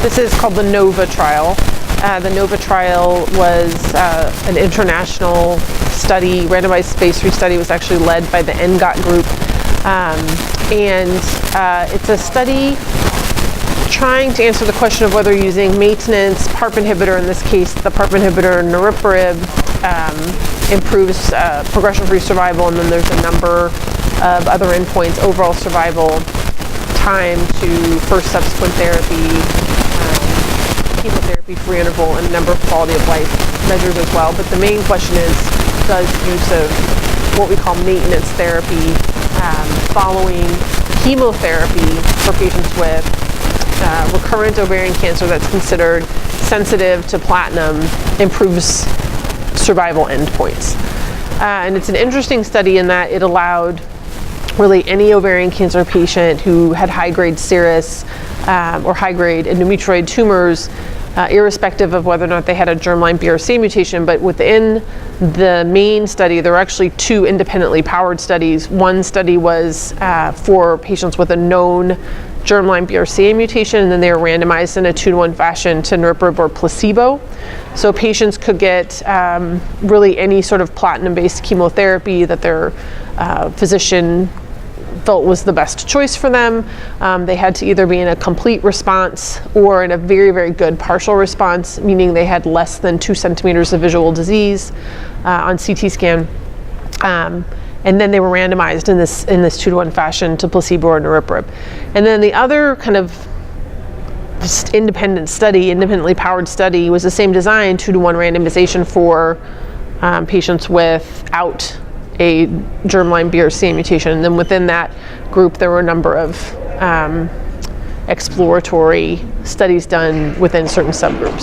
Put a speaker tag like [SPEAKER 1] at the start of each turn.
[SPEAKER 1] This is called the NOVA trial. The NOVA trial was an international study, randomized phase 3 study. It was actually led by the NGOT group. It's a study trying to answer the question of whether using maintenance PARP inhibitor, in this case the PARP inhibitor niraparib, improves progression-free survival, and then there's a number of other endpoints: overall survival, time to first subsequent therapy, chemotherapy-free interval, and a number of quality of life measures as well. But the main question is, does use of what we call maintenance therapy following chemotherapy for patients with recurrent ovarian cancer that's considered sensitive to platinum improves survival endpoints. And it's an interesting study in that it allowed really any ovarian cancer patient who had high-grade serous or high-grade endometrioid tumors, irrespective of whether or not they had a germline BRCA mutation. But within the main study, there were actually two independently powered studies. One study was for patients with a known germline BRCA mutation, and then they were randomized in a 2-to-1 fashion to niraparib or placebo. So patients could get really any sort of platinum-based chemotherapy that their physician felt was the best choice for them. They had to either be in a complete response or in a very, very good partial response, meaning they had less than 2 centimeters of visual disease on CT scan. And then they were randomized in this 2-to-1 fashion to placebo or niraparib. And then the other kind of just independently powered study was the same design, 2-to-1 randomization for patients without a germline BRCA mutation. And then within that group, there were a number of exploratory studies done within certain subgroups.